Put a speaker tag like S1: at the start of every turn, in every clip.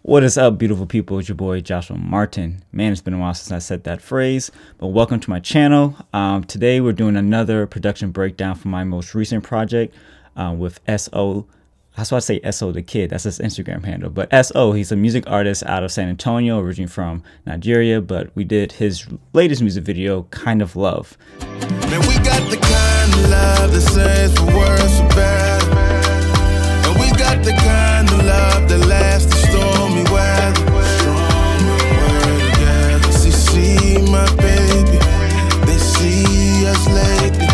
S1: What is up, beautiful people? It's your boy Joshua Martin. Man, it's been a while since I said that phrase, but welcome to my channel. Today we're doing another production breakdown for my most recent project with SO. That's why I say SO the Kid. That's his Instagram handle. But SO, he's a music artist out of San Antonio, originally from Nigeria, but we did his latest music video, Kind of Love.
S2: Man, we got the kind of love that says for worse or better. And we got the kind of love that lasts the stormy weather. See my baby, they see us lately.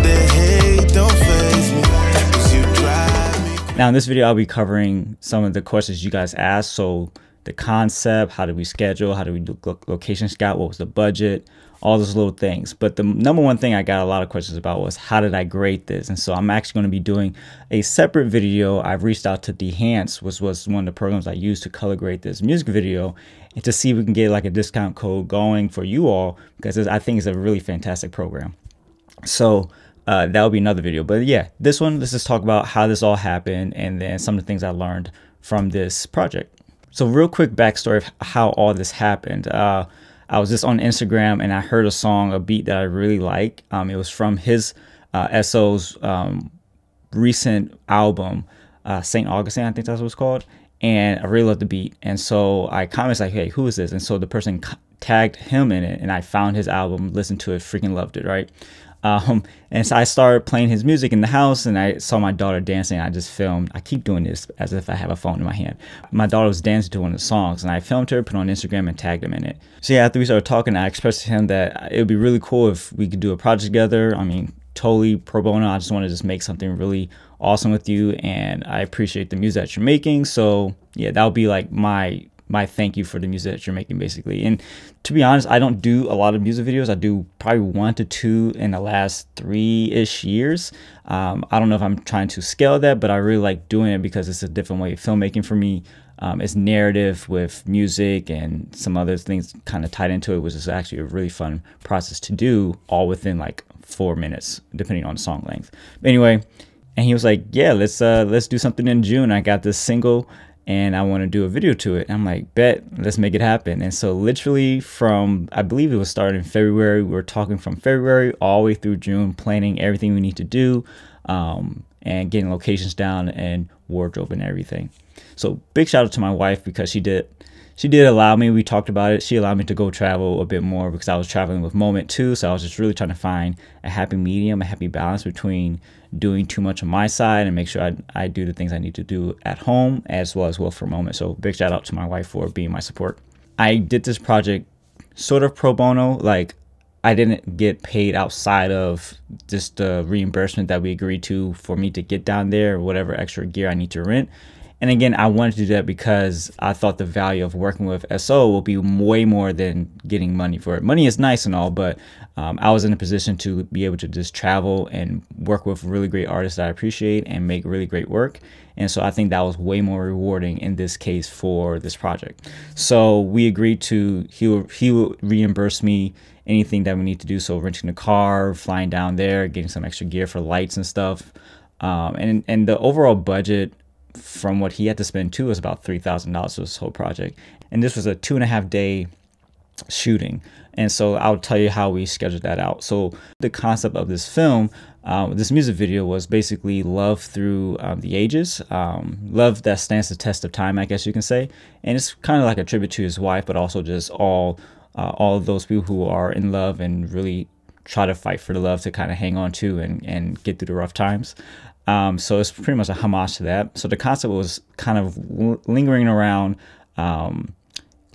S2: Their hate don't faze me, 'cause you drive me.
S1: Now in this video, I'll be covering some of the questions you guys asked. So the concept, how did we schedule, how did we do location scout, what was the budget, all those little things. But the number one thing I got a lot of questions about was how did I grade this? And so I'm actually going to be doing a separate video. I've reached out to Behance, which was one of the programs I used to color grade this music video, and to see if we can get like a discount code going for you all, because I think it's a really fantastic program. So that'll be another video. But yeah, this one, let's just talk about how this all happened and then some of the things I learned from this project. So real quick backstory of how all this happened. I was just on Instagram and I heard a song, a beat that I really like. It was from his SO's recent album, St. Augustine, I think that's what it's called. And I really loved the beat. And so I commented like, hey, who is this? And so the person tagged him in it and I found his album, listened to it, freaking loved it, right? And so I started playing his music in the house and I saw my daughter dancing. I just filmed. I keep doing this as if I have a phone in my hand. My daughter was dancing to one of the songs and I filmed her, put it on Instagram and tagged him in it. So yeah, after we started talking, I expressed to him that it would be really cool if we could do a project together. I mean, totally pro bono. I just want to just make something really awesome with you. And I appreciate the music that you're making. So yeah, that'll be like my thank you for the music that you're making, basically. And to be honest, I don't do a lot of music videos. I do probably 1 to 2 in the last 3-ish years. I don't know if I'm trying to scale that, but I really like doing it because it's a different way of filmmaking for me. It's narrative with music and some other things kind of tied into it, which is actually a really fun process to do, all within like 4 minutes, depending on the song length. But anyway, and he was like, yeah, let's do something in June. I got this single and I want to do a video to it. And I'm like, bet, let's make it happen. And so literally from, I believe it was started in February. We were talking from February all the way through June, planning everything we need to do, and getting locations down and wardrobe and everything. So big shout out to my wife because she did allow me, we talked about it, she allowed me to go travel a bit more because I was traveling with Moment too. So I was just really trying to find a happy medium, a happy balance between doing too much on my side and make sure I do the things I need to do at home as well for Moment. So big shout out to my wife for being my support. I did this project sort of pro bono, like I didn't get paid outside of just the reimbursement that we agreed to for me to get down there or whatever extra gear I need to rent. And again, I wanted to do that because I thought the value of working with SO will be way more than getting money for it. Money is nice and all, but I was in a position to be able to just travel and work with really great artists that I appreciate and make really great work. And so I think that was way more rewarding in this case for this project. So we agreed to, he will reimburse me anything that we need to do. So renting a car, flying down there, getting some extra gear for lights and stuff. And the overall budget from what he had to spend too was about $3,000 for this whole project. And this was a 2.5-day shooting. And so I'll tell you how we scheduled that out. So the concept of this film, this music video, was basically love through the ages, love that stands the test of time, I guess you can say. And it's kind of like a tribute to his wife, but also just all of those people who are in love and really try to fight for the love to kind of hang on to and get through the rough times. So it's pretty much a homage to that. So the concept was kind of lingering around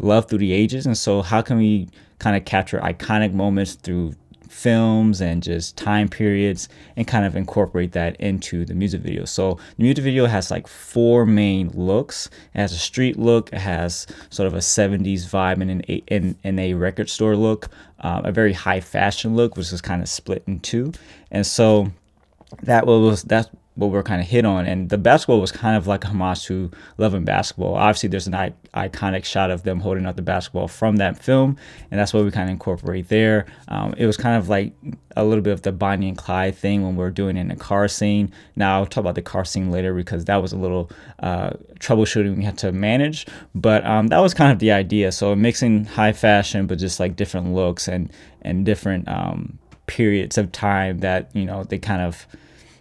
S1: love through the ages. And so how can we kind of capture iconic moments through films and just time periods and kind of incorporate that into the music video. So the music video has like 4 main looks. It has a street look, it has sort of a 70s vibe and a record store look, a very high fashion look, which is kind of split in 2. And so that's what we're kind of hit on. And the basketball was kind of like a homage to Love and Basketball. Obviously, there's an iconic shot of them holding up the basketball from that film, and that's what we kind of incorporate there. It was kind of like a little bit of the Bonnie and Clyde thing when we were doing it in the car scene. Now, I'll talk about the car scene later because that was a little troubleshooting we had to manage, but that was kind of the idea. So mixing high fashion, but just like different looks and different periods of time that, you know, they kind of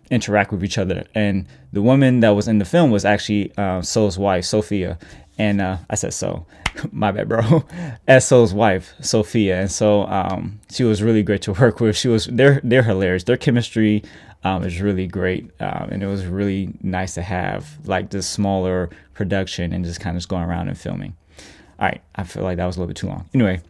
S1: interact with each other. And the woman that was in the film was actually So's wife, Sophia. And I said so, my bad, bro. As So's wife, Sophia. And so she was really great to work with. They're hilarious. Their chemistry is really great, and it was really nice to have like this smaller production and just kind of going around and filming. All right, I feel like that was a little bit too long. Anyway.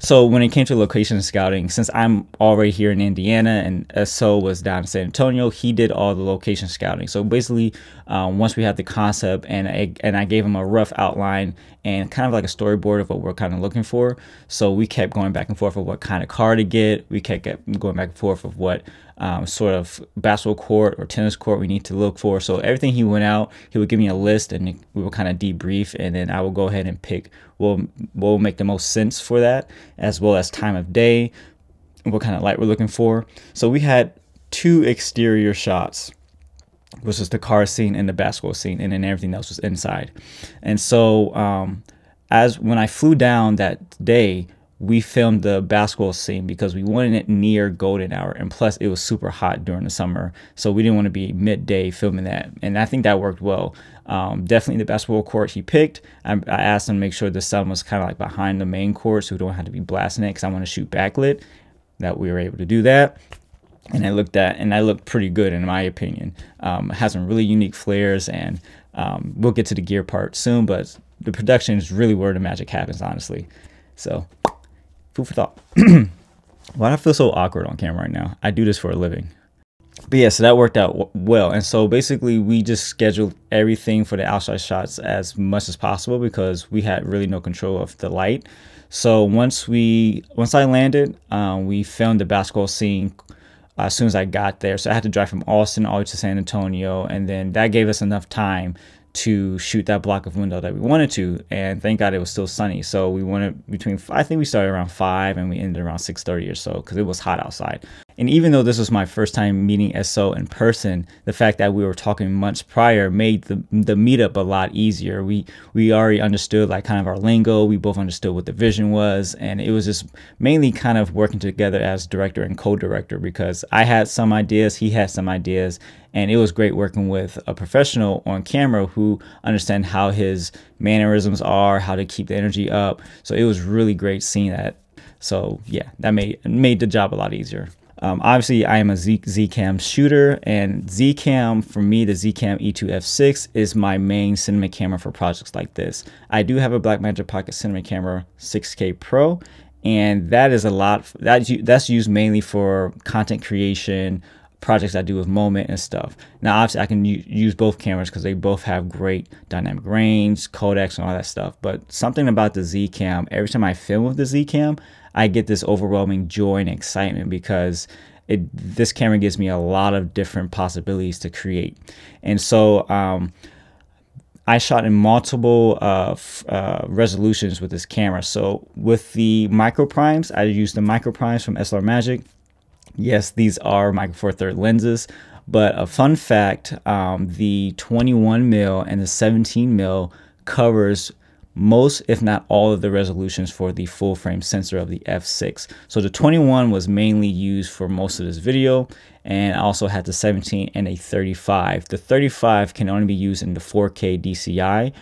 S1: So when it came to location scouting, since I'm already here in Indiana and So was down in San Antonio, he did all the location scouting. So basically, once we had the concept and I gave him a rough outline and kind of like a storyboard of what we're kind of looking for. So we kept going back and forth of what kind of car to get. We kept going back and forth of what sort of basketball court or tennis court we need to look for. So everything he went out, he would give me a list and we would kind of debrief, and then I would go ahead and pick what will make the most sense for that, as well as time of day, what kind of light we're looking for. So we had 2 exterior shots, which was the car scene and the basketball scene, and then everything else was inside. And so as when I flew down that day, we filmed the basketball scene because we wanted it near golden hour, and plus it was super hot during the summer, so we didn't want to be midday filming that, and I think that worked well. Definitely the basketball court he picked, I asked him to make sure the sun was kind of like behind the main court so we don't have to be blasting it because I want to shoot backlit. That we were able to do that, and I looked pretty good in my opinion. It has some really unique flares, and we'll get to the gear part soon, but the production is really where the magic happens, honestly. So food for thought. Why do I feel so awkward on camera right now? I do this for a living. But yeah, so that worked out well. And so basically we just scheduled everything for the outside shots as much as possible because we had really no control of the light. So once I landed, we filmed the basketball scene as soon as I got there. So I had to drive from Austin all the way to San Antonio, and then that gave us enough time to shoot that block of window that we wanted to, and thank God it was still sunny. So we wanted I think we started around 5 and we ended around 6:30 or so because it was hot outside. And even though this was my first time meeting SO in person, the fact that we were talking months prior made the meetup a lot easier. We already understood like kind of our lingo. We both understood what the vision was, and it was just mainly kind of working together as director and co-director because I had some ideas, he had some ideas, and it was great working with a professional on camera who understand how his mannerisms are, how to keep the energy up. So it was really great seeing that. So yeah, that made the job a lot easier. Obviously, I am a Zcam shooter, and Zcam, for me, the Zcam E2 F6 is my main cinema camera for projects like this. I do have a Blackmagic Pocket Cinema Camera 6K Pro, and that is a lot. That's used mainly for content creation, projects I do with Moment and stuff. Now, obviously, I can use both cameras because they both have great dynamic range, codecs, and all that stuff. But something about the Zcam, every time I film with the Zcam, I get this overwhelming joy and excitement because this camera gives me a lot of different possibilities to create. And so I shot in multiple resolutions with this camera. So with the micro primes, I used the micro primes from SLR Magic. Yes, these are micro four thirds lenses, but a fun fact, the 21mm and the 17mm covers most, if not all, of the resolutions for the full frame sensor of the F6. So the 21 was mainly used for most of this video, and I also had the 17 and a 35. The 35 can only be used in the 4K DCI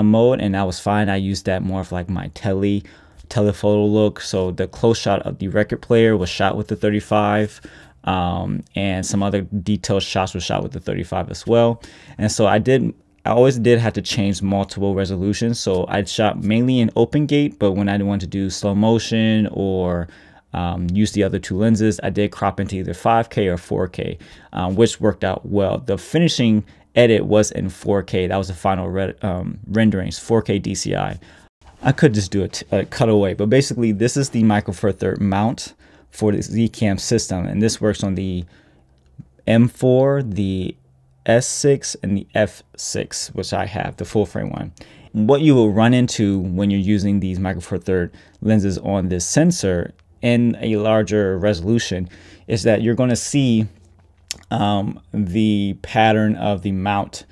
S1: mode, and that was fine. I used that more of like my telephoto look. So the close shot of the record player was shot with the 35. And some other detailed shots were shot with the 35 as well. And so I always did have to change multiple resolutions. So I shot mainly in open gate, but when I wanted to do slow motion or use the other two lenses, I did crop into either 5K or 4K, which worked out well. The finishing edit was in 4K. That was the final renderings, 4K DCI. I could just do a cutaway, but basically this is the Micro Four Thirds mount for the Zcam system, and this works on the M4, the S6 and the F6, which I have, the full frame one. What you will run into when you're using these Micro Four Third lenses on this sensor in a larger resolution is that you're going to see the pattern of the mount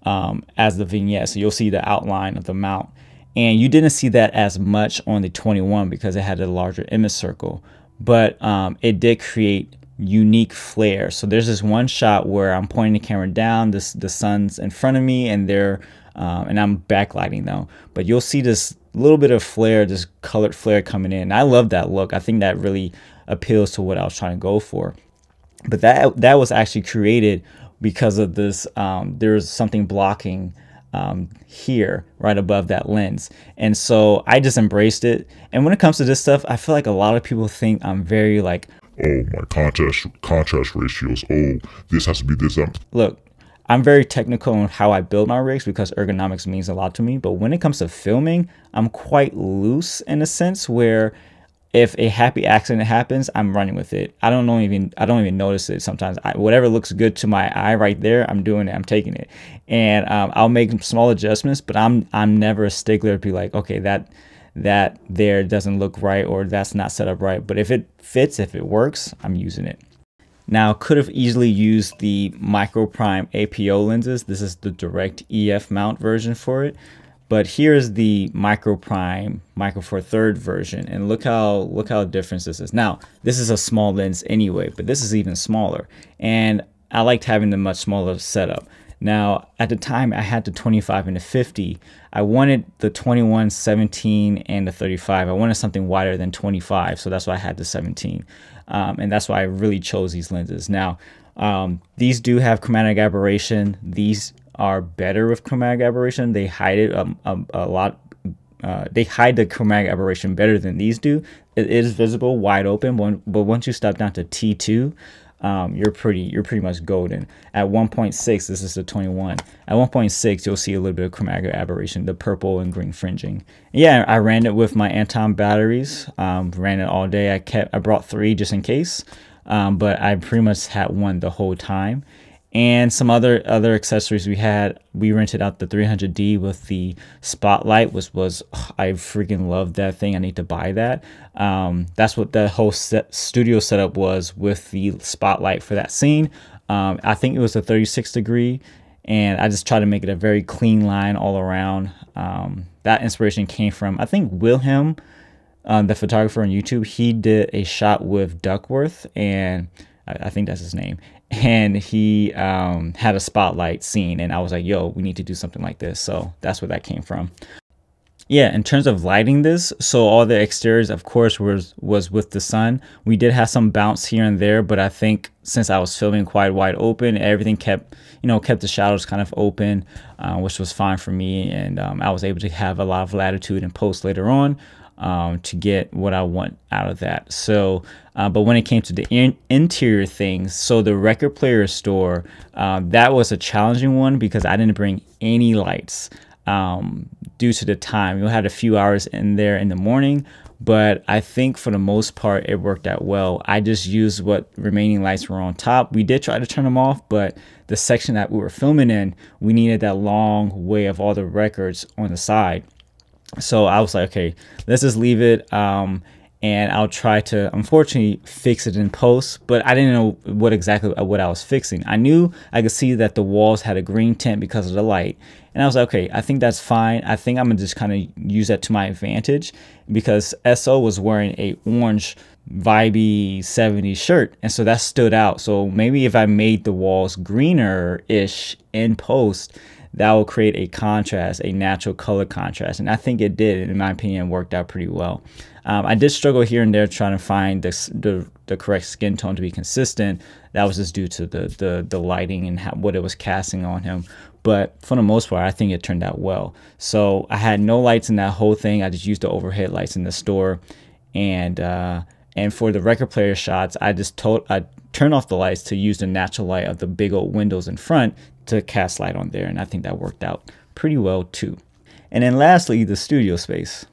S1: as the vignette. So you'll see the outline of the mount. And you didn't see that as much on the 21 because it had a larger image circle, but it did create unique flare. So there's this one shot where I'm pointing the camera down, the sun's in front of me, and I'm backlighting though. But you'll see this little bit of flare, this colored flare coming in. I love that look. I think that really appeals to what I was trying to go for. But that was actually created because of this. There's something blocking here right above that lens, and so I just embraced it. And when it comes to this stuff, I feel like a lot of people think I'm very like,
S3: oh, my contrast ratios, oh, this has to be this.
S1: Look, I'm very technical on how I build my rigs because ergonomics means a lot to me. But when it comes to filming, I'm quite loose in a sense where if a happy accident happens, I'm running with it. I don't even notice it sometimes. Whatever looks good to my eye right there, I'm doing it. I'm taking it, and I'll make small adjustments. But I'm never a stickler to be like, okay, that there doesn't look right or that's not set up right. But if it fits, if it works, I'm using it. Now, could have easily used the Micro Prime APO lenses. This is the direct EF mount version for it. But here's the Micro Prime Micro Four Third version, and look how different this is. Now, this is a small lens anyway, but this is even smaller, and I liked having the much smaller setup. Now, at the time, I had the 25 and the 50. I wanted the 21, 17, and the 35. I wanted something wider than 25, so that's why I had the 17, and that's why I really chose these lenses. Now, these do have chromatic aberration. These are better with chromatic aberration. They hide it a lot. They hide the chromatic aberration better than these do. It is visible wide open, but once you step down to T2, you're pretty much golden. At 1.6, this is the 21. At 1.6, you'll see a little bit of chromatic aberration, the purple and green fringing. Yeah, I ran it with my Anton batteries. Ran it all day. I brought 3 just in case, but I pretty much had one the whole time. And some other accessories we rented out the 300D with the spotlight, which was, I freaking love that thing. I need to buy that. That's what the whole studio setup was with the spotlight for that scene. I think it was a 36 degree, and I just tried to make it a very clean line all around. That inspiration came from, I think, Wilhelm, the photographer on YouTube. He did a shot with Duckworth, and I think that's his name. And he had a spotlight scene, and I was like, yo, we need to do something like this. So that's where that came from. Yeah, in terms of lighting this, so all the exteriors, of course, was with the sun. We did have some bounce here and there, but I think since I was filming quite wide open, everything kept the shadows kind of open, which was fine for me. And I was able to have a lot of latitude in post later on to get what I want out of that. So, but when it came to the interior things, so the record player store, that was a challenging one because I didn't bring any lights due to the time. We had a few hours in there in the morning, but I think for the most part, it worked out well. I just used what remaining lights were on top. We did try to turn them off, but the section that we were filming in, we needed that long way of all the records on the side. So I was like, okay, let's just leave it, and I'll try to, unfortunately, fix it in post, but I didn't know what I was fixing. I knew I could see that the walls had a green tint because of the light, and I was like, okay, I think that's fine. I think I'm gonna just kind of use that to my advantage because SO was wearing a orange vibey 70s shirt, and so that stood out. So maybe if I made the walls greener-ish in post, that will create a contrast, a natural color contrast. And I think it did, in my opinion, worked out pretty well. I did struggle here and there trying to find the correct skin tone to be consistent. That was just due to the lighting and what it was casting on him. But for the most part, I think it turned out well. So I had no lights in that whole thing. I just used the overhead lights in the store. And for the record player shots, I turned off the lights to use the natural light of the big old windows in front to cast light on there, and I think that worked out pretty well too. And then lastly, the studio space.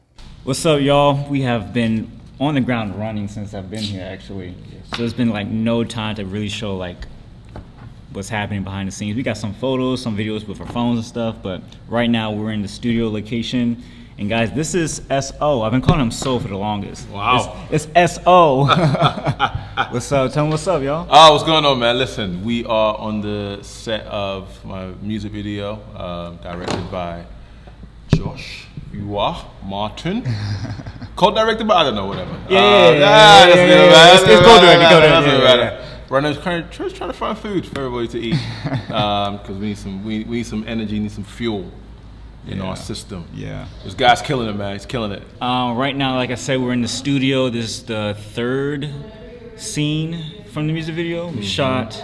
S1: What's up, y'all? We have been on the ground running since I've been here, actually. So there's been like no time to really show like what's happening behind the scenes. We got some photos, some videos with our phones and stuff, but right now we're in the studio location. And guys, this is S.O. I've been calling him So for the longest.
S4: Wow.
S1: It's S.O. What's up? Tell me what's up, y'all.
S4: Oh, what's going on, man? Listen, we are on the set of my music video, directed by Josh Martin. Co-directed by, I don't know, whatever.
S1: It's co-directed.
S4: Right now, trying to find food for everybody to eat, because we need some energy, need some fuel in our system.
S1: Yeah.
S4: This guy's killing it, man. He's killing it.
S1: Right now, like I said, we're in the studio. This is the third scene from the music video. We shot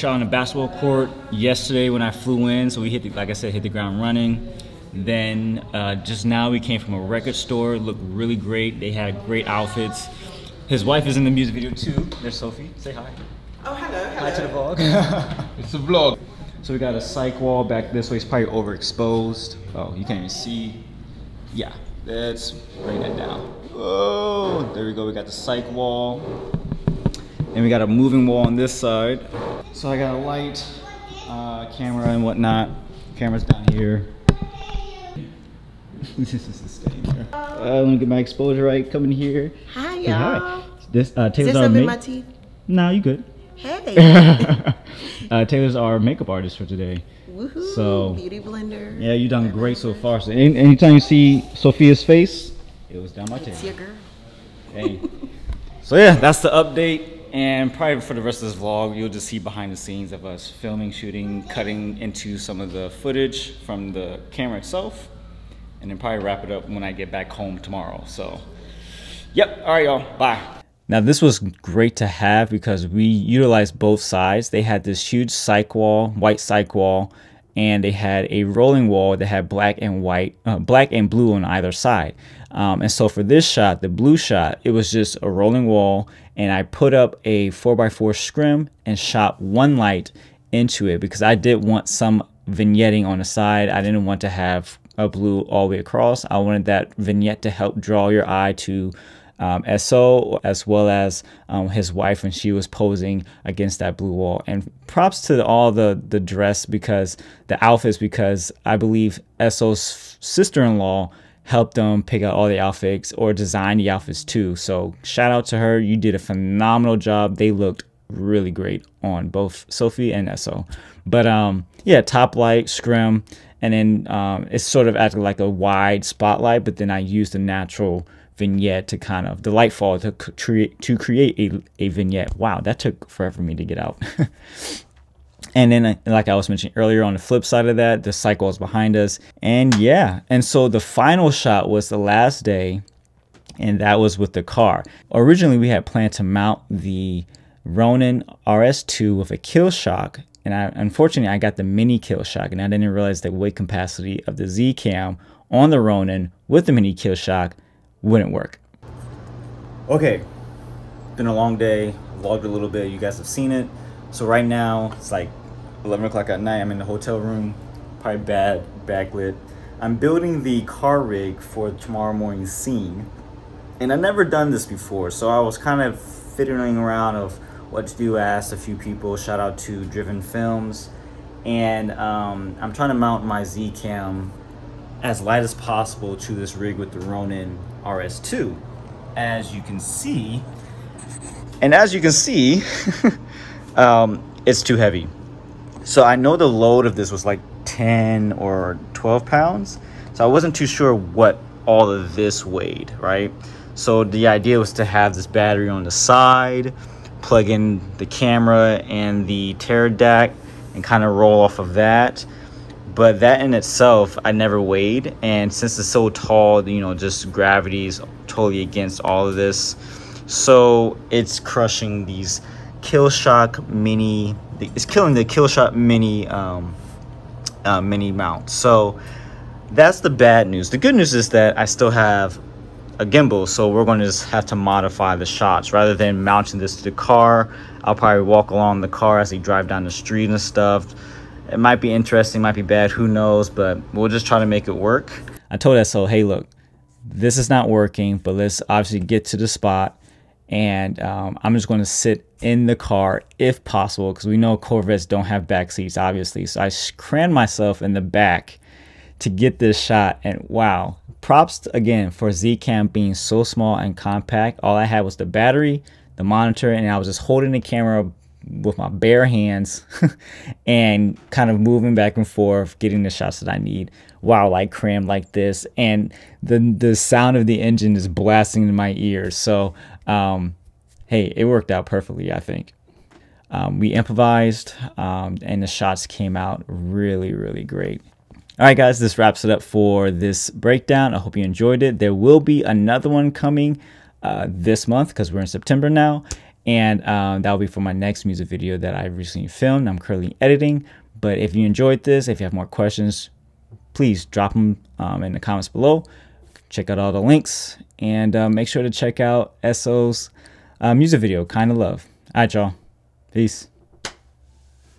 S1: on a basketball court yesterday when I flew in. So we hit the ground running. Then just now we came from a record store. It looked really great. They had great outfits. His wife is in the music video too. There's Sophie. Say hi.
S5: Oh, hello.
S1: Hi to the vlog.
S4: It's a vlog.
S1: So we got a cyc wall back this way. It's probably overexposed. Oh, you can't even see. Yeah, let's bring that down. Oh, there we go. We got the cyc wall. And we got a moving wall on this side. So I got a light, camera and whatnot. Camera's down here. This is the stage here. Let me get my exposure right. Come in here.
S5: Hi, y'all.
S1: This
S5: Is
S1: Taylor's
S5: there
S1: our
S5: something in my teeth?
S1: No, you good.
S5: Hey.
S1: Taylor's our makeup artist for today.
S5: Woohoo.
S1: So
S5: Beauty blender.
S1: yeah, you done great so far. So anytime you see Sophia's face, it was down my
S5: It's
S1: table.
S5: your girl.
S1: Hey. So yeah, that's the update. And probably for the rest of this vlog, you'll just see behind the scenes of us filming, shooting, cutting into some of the footage from the camera itself. And then probably wrap it up when I get back home tomorrow. So, yep. All right, y'all. Bye. Now, this was great to have because we utilized both sides. They had this huge cyc wall, white cyc wall, and they had a rolling wall that had black and white, black and blue on either side. And so for this shot, the blue shot, it was just a rolling wall, and I put up a 4x4 scrim and shot one light into it because I did want some vignetting on the side. I didn't want to have a blue all the way across. I wanted that vignette to help draw your eye to S.O. as well as his wife when she was posing against that blue wall. And props to all the dress, because the outfits, because I believe S.O.'s sister-in-law helped them pick out all the outfits or design the outfits too. So shout out to her. You did a phenomenal job. They looked really great on both Sophie and S.O. But yeah, top light, scrim, and then it's sort of acting like a wide spotlight, but then I used the natural vignette to kind of, the light fall to create a vignette. Wow, that took forever for me to get out. And then, like I was mentioning earlier, on the flip side of that, the cycle is behind us. And yeah, and so the final shot was the last day, and that was with the car. Originally, we had planned to mount the Ronin RS2 with a kill shock. And unfortunately, I got the mini kill shock, and I didn't realize the weight capacity of the Z-Cam on the Ronin with the mini kill shock wouldn't work. Okay, been a long day, vlogged a little bit, you guys have seen it. So right now, it's like 11 o'clock at night, I'm in the hotel room, probably backlit. I'm building the car rig for tomorrow morning's scene. And I've never done this before, so I was kind of fiddling around of what to do. I asked a few people, shout out to Driven Films, and I'm trying to mount my Z-Cam as light as possible to this rig with the Ronin RS2. As you can see, it's too heavy. So I know the load of this was like 10 or 12 pounds, so I wasn't too sure what all of this weighed, right? So the idea was to have this battery on the side, plug in the camera and the Teradek and kind of roll off of that. But that in itself, I never weighed, and since it's so tall, you know, just gravity's totally against all of this. So it's crushing these Killshot Mini, it's killing the Killshot Mini mini mount. So that's the bad news. The good news is that I still have a gimbal, so we're going to just have to modify the shots. Rather than mounting this to the car, I'll probably walk along the car as they drive down the street and stuff. It might be interesting, might be bad, who knows, but we'll just try to make it work. I told that, so hey, look, this is not working, but let's obviously get to the spot and I'm just going to sit in the car if possible, because we know Corvettes don't have back seats, obviously. So I crammed myself in the back to get this shot, and wow, props again for Zcam being so small and compact. All I had was the battery, the monitor, and I was just holding the camera with my bare hands and kind of moving back and forth, getting the shots that I need while like crammed like this, and the sound of the engine is blasting in my ears. So hey, it worked out perfectly, I think. We improvised, and the shots came out really, really great. All right, guys, this wraps it up for this breakdown. I hope you enjoyed it. There will be another one coming this month, because we're in September now, and that will be for my next music video that I recently filmed. I'm currently editing, but if you enjoyed this, if you have more questions, please drop them in the comments below. Check out all the links, and make sure to check out SO's music video, Kind of Love. All right, y'all. Peace.